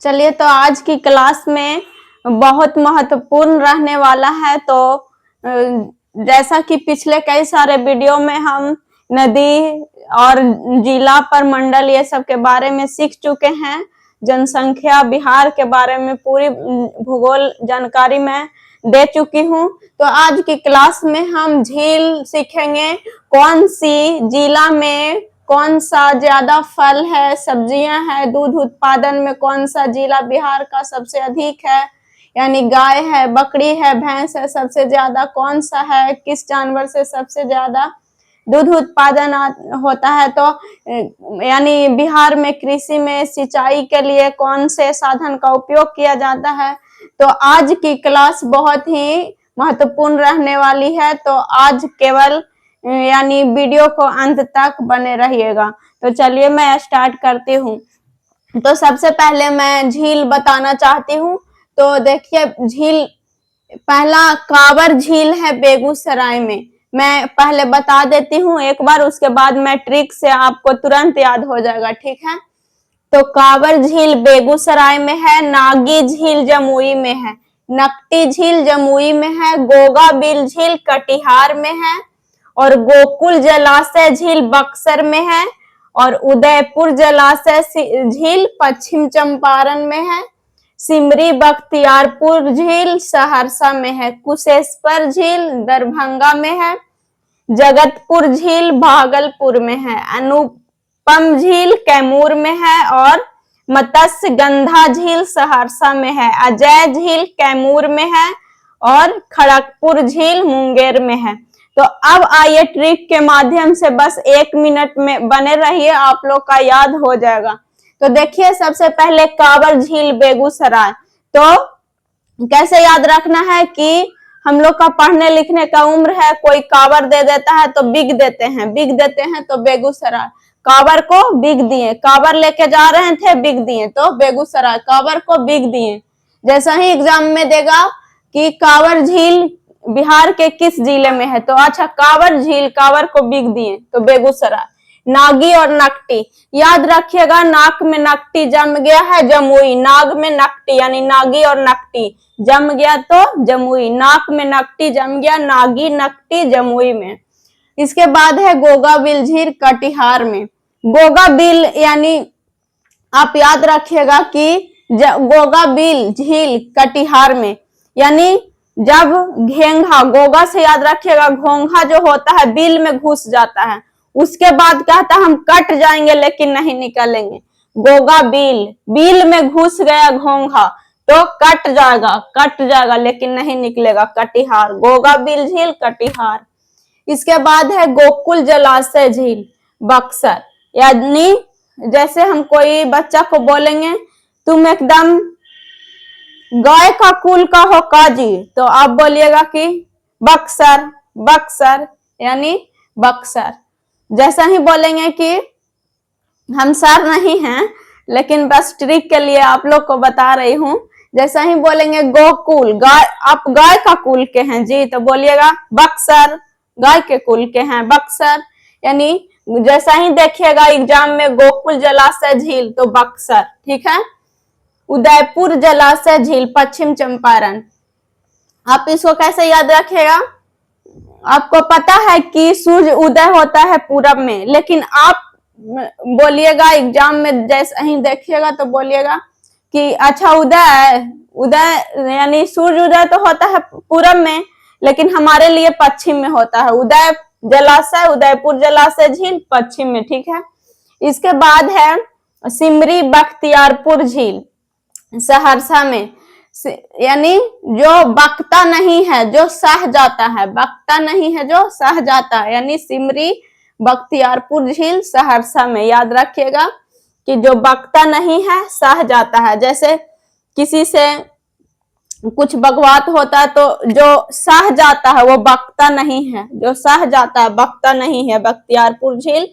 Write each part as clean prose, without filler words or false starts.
चलिए, तो आज की क्लास में बहुत महत्वपूर्ण रहने वाला है। तो जैसा कि पिछले कई सारे वीडियो में हम नदी और जिला प्रमंडल ये सब के बारे में सीख चुके हैं, जनसंख्या बिहार के बारे में पूरी भूगोल जानकारी मैं दे चुकी हूँ। तो आज की क्लास में हम झील सीखेंगे, कौन सी जिला में कौन सा ज्यादा फल है, सब्जियां हैं, दूध उत्पादन में कौन सा जिला बिहार का सबसे अधिक है, यानी गाय है, बकरी है, भैंस है, सबसे ज्यादा कौन सा है, किस जानवर से सबसे ज्यादा दूध उत्पादन होता है। तो यानी बिहार में कृषि में सिंचाई के लिए कौन से साधन का उपयोग किया जाता है। तो आज की क्लास बहुत ही महत्वपूर्ण रहने वाली है, तो आज केवल यानी वीडियो को अंत तक बने रहिएगा। तो चलिए मैं स्टार्ट करती हूँ। तो सबसे पहले मैं झील बताना चाहती हूँ। तो देखिए, झील पहला कांवर झील है बेगूसराय में। मैं पहले बता देती हूँ एक बार, उसके बाद मैं ट्रिक से आपको तुरंत याद हो जाएगा, ठीक है। तो कांवर झील बेगूसराय में है, नागी झील जमुई में है, नकटी झील जमुई में है, गोगा बिल झील कटिहार में है, और गोकुल जलाशय झील बक्सर में है, और उदयपुर जलाशय झील पश्चिम चंपारण में है, सिमरी बख्तियारपुर झील सहरसा में है, कुशेश्वर झील दरभंगा में है, जगतपुर झील भागलपुर में है, अनुपम झील कैमूर में है, और मत्स्य गंधा झील सहरसा में है, अजय झील कैमूर में है, और खड़गपुर झील मुंगेर में है। तो अब आइए ट्रिक के माध्यम से बस 1 मिनट में बने रहिए, आप लोग का याद हो जाएगा। तो देखिए, सबसे पहले कांवर झील बेगूसराय। तो कैसे याद रखना है कि हम लोग का पढ़ने लिखने का उम्र है, कोई कांवर दे देता है तो बिग देते हैं तो बेगूसराय। कांवर को बिग दिए, कांवर लेके जा रहे थे, बिग दिए तो बेगूसराय, कांवर को बिग दिए। जैसा ही एग्जाम में देगा कि कांवर झील बिहार के किस जिले में है, तो अच्छा कांवर झील, कांवर को बिग दिए तो बेगूसराय। नागी और नकटी याद रखिएगा, नाक में नकटी जम गया है जमुई, नाग में नकटी यानी नागी और नकटी जम गया तो जमुई, नाक में नकटी जम गया, नागी नकटी जमुई में। इसके बाद है गोगा बिल झील कटिहार में। गोगा बिल यानी आप याद रखिएगा कि गोगा बिल झील कटिहार में, यानी जब घेंघा, गोगा से याद रखिएगा, घोंघा जो होता है बिल में घुस जाता है, उसके बाद कहता है हम कट जाएंगे लेकिन नहीं निकलेंगे। गोगा बिल, बिल में घुस गया घोंघा तो कट जाएगा लेकिन नहीं निकलेगा, कटिहार, गोगा बिल झील कटिहार। इसके बाद है गोकुल जलाशय झील बक्सर, यानी जैसे हम कोई बच्चा को बोलेंगे तुम एकदम गाय का कुल का हो काजी, तो आप बोलिएगा कि बक्सर, बक्सर यानी बक्सर। जैसा ही बोलेंगे कि हम सर नहीं हैं, लेकिन बस ट्रिक के लिए आप लोग को बता रही हूँ। जैसा ही बोलेंगे गोकुल, गाय, आप गाय का कुल के हैं जी, तो बोलिएगा बक्सर, गाय के कुल के हैं बक्सर। यानी जैसा ही देखिएगा एग्जाम में गोकुल जलाशय झील तो बक्सर, ठीक है। उदयपुर जलाशय झील पश्चिम चंपारण। आप इसको कैसे याद रखिएगा, आपको पता है कि सूर्य उदय होता है पूरब में, लेकिन आप बोलिएगा एग्जाम में जैसे ही देखिएगा तो बोलिएगा कि अच्छा उदय यानी सूर्य उदय तो होता है पूरब में, लेकिन हमारे लिए पश्चिम में होता है। उदय जलाशय, उदयपुर जलाशय झील पश्चिम में, ठीक है। इसके बाद है सिमरी बख्तियारपुर झील सहरसा में, यानी जो बकता नहीं है जो सह जाता है, बकता नहीं है जो सह जाता है, यानी सिमरी बख्तियारपुर झील सहरसा में। याद रखिएगा कि जो बकता नहीं है सह जाता है, जैसे किसी से कुछ बकवास होता है तो जो सह जाता है वो बकता नहीं है, जो सह जाता है बकता नहीं है, बख्तियारपुर झील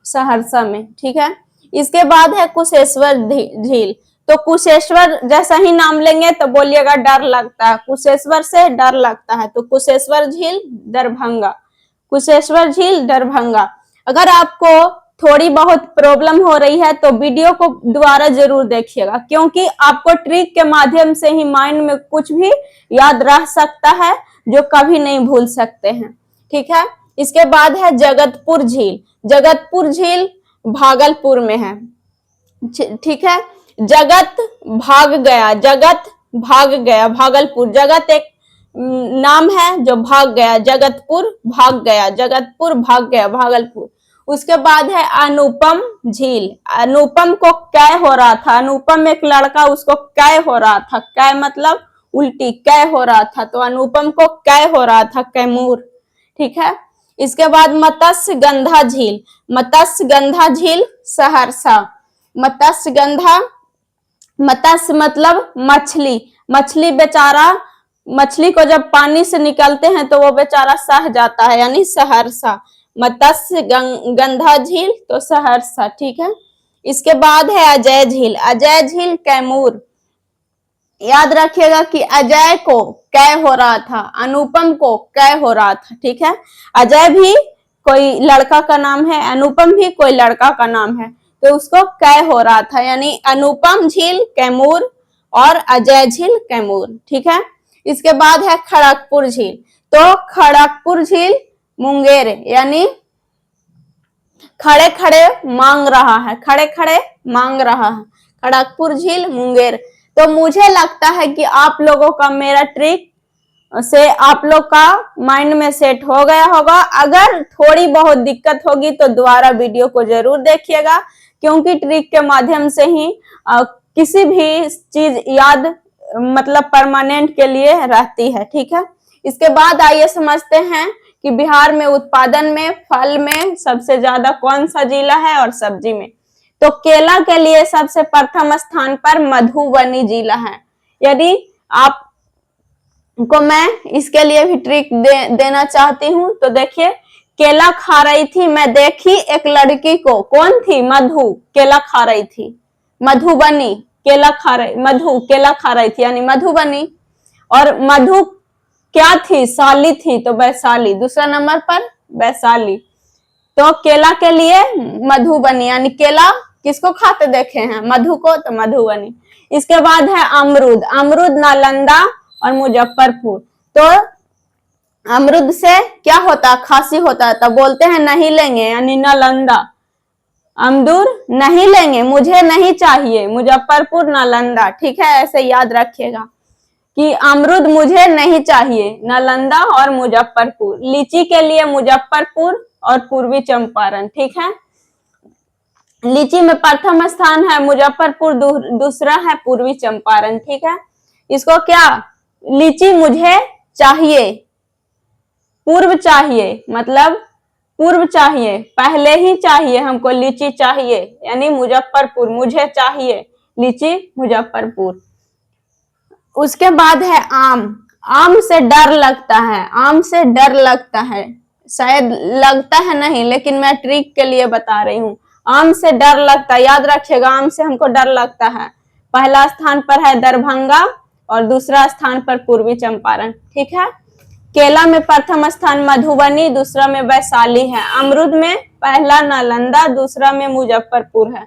सहरसा में, ठीक है। इसके बाद है कुशेश्वर झील। तो कुशेश्वर जैसा ही नाम लेंगे तो बोलिएगा डर लगता है, कुशेश्वर से डर लगता है, तो कुशेश्वर झील दरभंगा, कुशेश्वर झील दरभंगा। अगर आपको थोड़ी बहुत प्रॉब्लम हो रही है तो वीडियो को दोबारा जरूर देखिएगा, क्योंकि आपको ट्रिक के माध्यम से ही माइंड में कुछ भी याद रह सकता है जो कभी नहीं भूल सकते हैं। ठीक है, इसके बाद है जगतपुर झील। जगतपुर झील भागलपुर में है। ठीक है, जगत भाग गया, जगत भाग गया, भागलपुर। जगत एक नाम है जो भाग गया, जगतपुर भाग गया, जगतपुर भाग गया, भागलपुर। उसके बाद है अनुपम झील। अनुपम को कै हो रहा था, अनुपम एक लड़का, उसको कै हो रहा था, कै मतलब उल्टी, कै हो रहा था, तो अनुपम को कै हो रहा था, कैमूर। ठीक है, इसके बाद मत्स्य गंधा झील। मत्स्य गंधा झील सहरसा। मत्स्य गंधा, मत्स्य मतलब मछली, मछली बेचारा, मछली को जब पानी से निकलते हैं तो वो बेचारा सह जाता है, यानी सहरसा। मत्स्य गंधा झील तो सहरसा। ठीक है, इसके बाद है अजय झील। अजय झील कैमूर। याद रखिएगा कि अजय को कै हो रहा था, अनुपम को कै हो रहा था। ठीक है, अजय भी कोई लड़का का नाम है, अनुपम भी कोई लड़का का नाम है, तो उसको कै हो रहा था, यानी अनुपम झील कैमूर और अजय झील कैमूर। ठीक है, इसके बाद है खड़गपुर झील। तो खड़गपुर झील मुंगेर, यानी खड़े खड़े मांग रहा है, खड़े खड़े मांग रहा है, खड़गपुर झील मुंगेर। तो मुझे लगता है कि आप लोगों का मेरा ट्रिक से आप लोग का माइंड में सेट हो गया होगा। अगर थोड़ी बहुत दिक्कत होगी तो दोबारा वीडियो को जरूर देखिएगा, क्योंकि ट्रिक के माध्यम से ही किसी भी चीज याद मतलब परमानेंट के लिए रहती है। ठीक है, इसके बाद आइए समझते हैं कि बिहार में उत्पादन में, फल में सबसे ज्यादा कौन सा जिला है और सब्जी में। तो केला के लिए सबसे प्रथम स्थान पर मधुबनी जिला है। यदि आप को मैं इसके लिए भी ट्रिक देना चाहती हूँ, तो देखिए, केला खा रही थी मैं, देखी एक लड़की को, कौन थी, मधु, केला खा रही थी, मधुबनी, केला खा रही, मधु केला खा रही थी, यानी मधुबनी। और मधु क्या थी, साली थी, तो वैशाली, दूसरा नंबर पर वैशाली। तो केला के लिए मधुबनी, यानी केला किसको खाते देखे हैं, मधु को, तो मधुबनी। इसके बाद है अमरूद। अमरूद नालंदा और मुजफ्फरपुर। तो अमरूद से क्या होता, खांसी होता है, तब बोलते हैं नहीं लेंगे, यानी नालंदा। अमरूद नहीं लेंगे, मुझे नहीं चाहिए, मुजफ्फरपुर नालंदा। ठीक है, ऐसे याद रखिएगा कि अमरूद मुझे नहीं चाहिए, नालंदा और मुजफ्फरपुर। लीची के लिए मुजफ्फरपुर और पूर्वी चंपारण। ठीक है, लीची में प्रथम स्थान है मुजफ्फरपुर, दूसरा है पूर्वी चंपारण। ठीक है, इसको क्या, लीची मुझे चाहिए, पूर्व चाहिए मतलब पूर्व चाहिए, पहले ही चाहिए हमको, लीची चाहिए, यानी मुजफ्फरपुर, मुझे चाहिए लीची मुजफ्फरपुर। उसके बाद है आम। आम से डर लगता है, आम से डर लगता है, शायद लगता है नहीं, लेकिन मैं ट्रिक के लिए बता रही हूँ। आम से डर लगता है, याद रखिएगा, आम से हमको डर लगता है। पहला स्थान पर है दरभंगा और दूसरा स्थान पर पूर्वी चंपारण। ठीक है, केला में प्रथम स्थान मधुबनी, दूसरा में वैशाली है। अमरूद में पहला नालंदा, दूसरा में मुजफ्फरपुर है।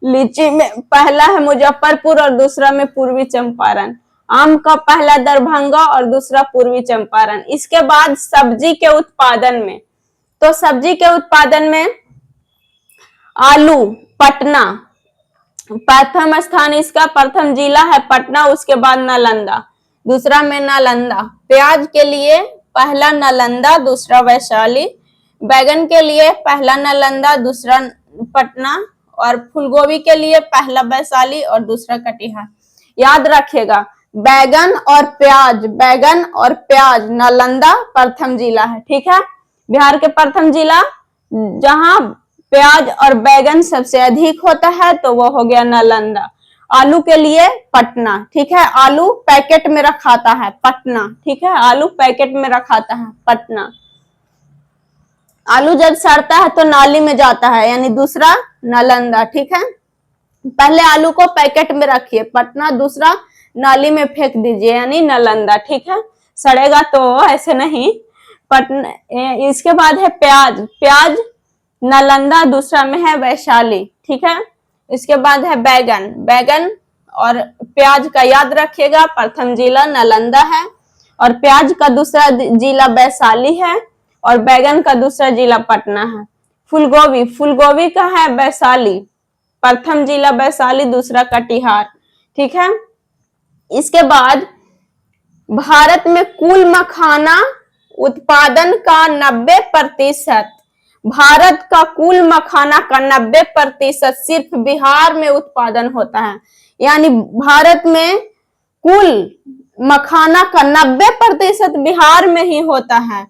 लीची में पहला है मुजफ्फरपुर और दूसरा में पूर्वी चंपारण। आम का पहला दरभंगा और दूसरा पूर्वी चंपारण। इसके बाद सब्जी के उत्पादन में, तो सब्जी के उत्पादन में आलू पटना, प्रथम स्थान इसका, प्रथम जिला है पटना, उसके बाद नालंदा, दूसरा में नालंदा। प्याज के लिए पहला नालंदा, दूसरा वैशाली। बैगन के लिए पहला नालंदा, दूसरा पटना। और फूलगोभी के लिए पहला वैशाली और दूसरा कटिहार। याद रखिएगा, बैगन और प्याज, बैगन और प्याज नालंदा प्रथम जिला है। ठीक है, बिहार के प्रथम जिला जहां प्याज और बैगन सबसे अधिक होता है तो वो हो गया नालंदा। आलू के लिए पटना। ठीक है, आलू पैकेट में रखाता है पटना। ठीक है, आलू पैकेट में रखाता है पटना। आलू जब सड़ता है तो नाली में जाता है, यानी दूसरा नालंदा। ठीक है, पहले आलू को पैकेट में रखिए पटना, दूसरा नाली में फेंक दीजिए, यानी नालंदा। ठीक है, सड़ेगा तो ऐसे नहीं, पटना। इसके बाद है प्याज। प्याज नालंदा, दूसरा में है वैशाली। ठीक है, इसके बाद है बैगन। बैगन और प्याज का याद रखिएगा, प्रथम जिला नालंदा है और प्याज का दूसरा जिला वैशाली है और बैगन का दूसरा जिला पटना है। फूलगोभी, फूलगोभी का है वैशाली, प्रथम जिला वैशाली, दूसरा कटिहार। ठीक है, इसके बाद भारत में कुल मखाना उत्पादन का 90%, भारत का कुल मखाना का 90% सिर्फ बिहार में उत्पादन होता है। यानी भारत में कुल मखाना का 90% बिहार में ही होता है।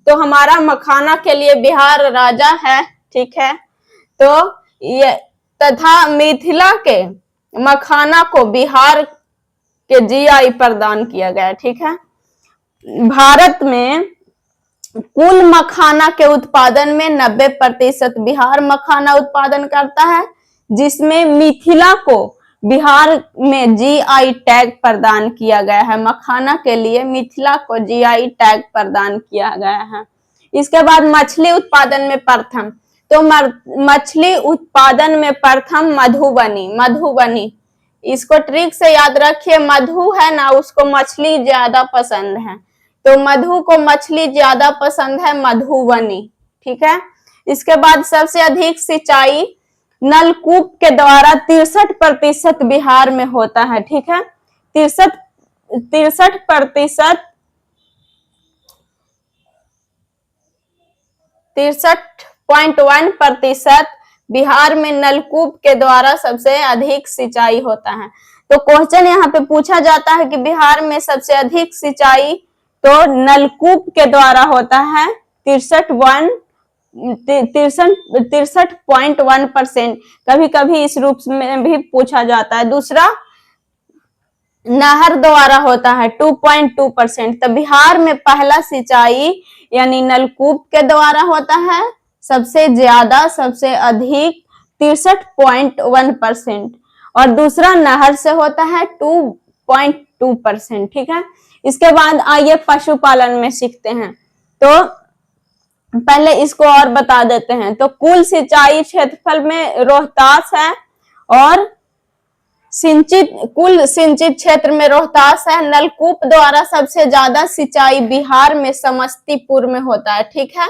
तो हमारा मखाना के लिए बिहार राजा है। ठीक है, तो ये तथा मिथिला के मखाना को बिहार के जीआई प्रदान किया गया। ठीक है, भारत में कुल मखाना के उत्पादन में 90% बिहार मखाना उत्पादन करता है, जिसमें मिथिला को बिहार में जीआई टैग प्रदान किया गया है। मखाना के लिए मिथिला को जीआई टैग प्रदान किया गया है। इसके बाद मछली उत्पादन में प्रथम, तो मछली उत्पादन में प्रथम मधुबनी। मधुबनी, इसको ट्रिक से याद रखिए, मधु है ना, उसको मछली ज्यादा पसंद है, तो मधु को मछली ज्यादा पसंद है, मधुबनी। ठीक है, इसके बाद सबसे अधिक सिंचाई नलकूप के द्वारा 63% बिहार में होता है। ठीक है, 63.1% बिहार में नलकूप के द्वारा सबसे अधिक सिंचाई होता है। तो क्वेश्चन यहाँ पे पूछा जाता है कि बिहार में सबसे अधिक सिंचाई तो नलकूप के द्वारा होता है 63.1%। कभी कभी इस रूप में भी पूछा जाता है। दूसरा नहर द्वारा होता है 2.2%। तो बिहार में पहला सिंचाई यानी नलकूप के द्वारा होता है सबसे ज्यादा, सबसे अधिक 63.1%, और दूसरा नहर से होता है 2.2%। ठीक है, इसके बाद आइए पशुपालन में सीखते हैं। तो पहले इसको और बता देते हैं। तो कुल सिंचाई क्षेत्रफल में रोहतास है और कुल सिंचित क्षेत्र में रोहतास है। नलकूप द्वारा सबसे ज्यादा सिंचाई बिहार में समस्तीपुर में होता है। ठीक है,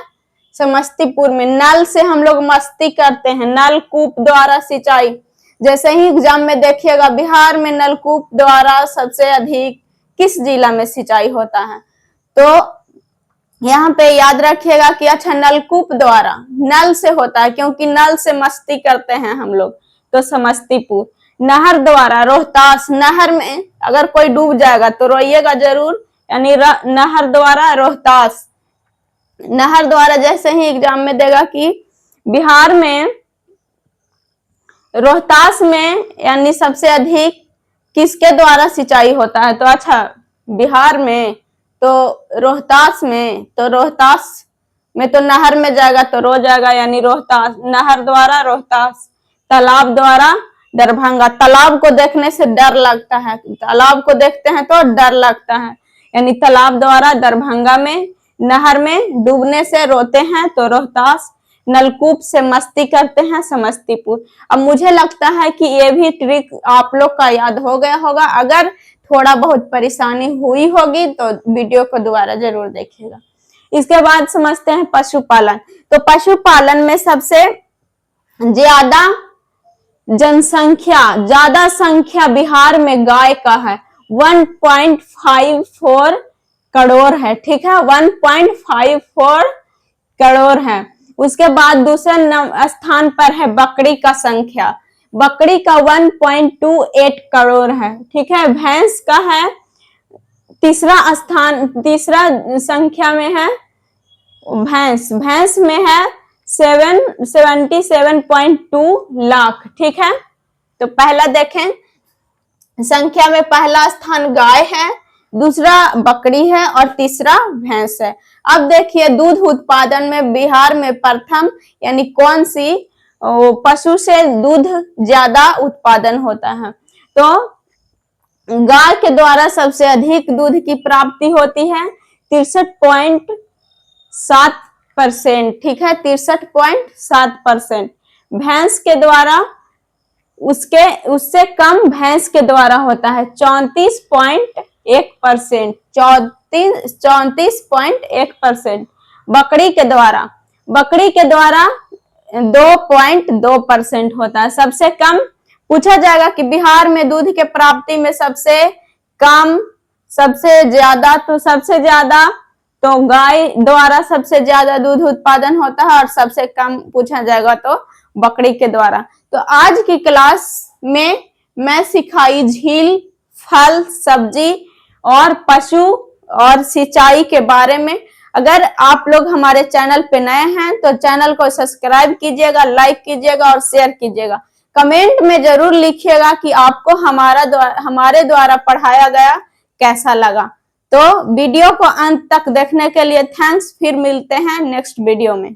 समस्तीपुर में। नल से हम लोग मस्ती करते हैं, नलकूप द्वारा सिंचाई। जैसे ही एग्जाम में देखिएगा, बिहार में नलकूप द्वारा सबसे अधिक किस जिला में सिंचाई होता है, तो यहाँ पे याद रखिएगा कि अच्छा नलकूप द्वारा, नल से होता है क्योंकि नल से मस्ती करते हैं हम लोग, तो समस्तीपुर। नहर द्वारा रोहतास, नहर में अगर कोई डूब जाएगा तो रोइएगा जरूर, यानी नहर द्वारा रोहतास। नहर द्वारा जैसे ही एग्जाम में देगा कि बिहार में रोहतास में यानी सबसे अधिक किसके द्वारा सिंचाई होता है, तो अच्छा बिहार में तो रोहतास में, तो रोहतास में तो नहर में जाएगा तो रो जाएगा, यानी रोहतास। नहर द्वारा रोहतास। तालाब द्वारा दरभंगा। तालाब को देखने से डर लगता है, तालाब को देखते हैं तो डर लगता है, यानी तालाब द्वारा दरभंगा में। नहर में डूबने से रोते हैं तो रोहतास। नलकूप से मस्ती करते हैं समस्तीपुर। अब मुझे लगता है कि ये भी ट्रिक आप लोग का याद हो गया होगा। अगर थोड़ा बहुत परेशानी हुई होगी तो वीडियो को दोबारा जरूर देखिएगा। इसके बाद समझते हैं पशुपालन। तो पशुपालन में सबसे ज्यादा ज्यादा संख्या बिहार में गाय का है, 1.54 करोड़ है। ठीक है, 1.54 करोड़ है। उसके बाद दूसरे स्थान पर है बकरी का संख्या, बकरी का 1.28 करोड़ है। ठीक है, भैंस का है तीसरा संख्या में है भैंस। भैंस में है 77.2 लाख। ठीक है, तो पहला देखें संख्या में पहला स्थान गाय है, दूसरा बकरी है और तीसरा भैंस है। अब देखिए दूध उत्पादन में बिहार में प्रथम यानी कौन सी पशु से दूध ज्यादा उत्पादन होता है, तो गाय के द्वारा सबसे अधिक दूध की प्राप्ति होती है 63.7 63%, ठीक है, 63.7%। भैंस के द्वारा उससे कम भैंस के द्वारा होता है 34.1%, 34.1%। बकरी के द्वारा 2.2% होता है। सबसे कम पूछा जाएगा कि बिहार में दूध के प्राप्ति में सबसे कम, सबसे ज्यादा, तो सबसे ज्यादा तो गाय द्वारा सबसे ज्यादा दूध उत्पादन होता है, और सबसे कम पूछा जाएगा तो बकरी के द्वारा। तो आज की क्लास में मैं सिखाई झील, फल, सब्जी और पशु और सिंचाई के बारे में। अगर आप लोग हमारे चैनल पे नए हैं तो चैनल को सब्सक्राइब कीजिएगा, लाइक कीजिएगा और शेयर कीजिएगा। कमेंट में जरूर लिखिएगा कि आपको हमारे द्वारा पढ़ाया गया कैसा लगा। तो वीडियो को अंत तक देखने के लिए थैंक्स। फिर मिलते हैं नेक्स्ट वीडियो में।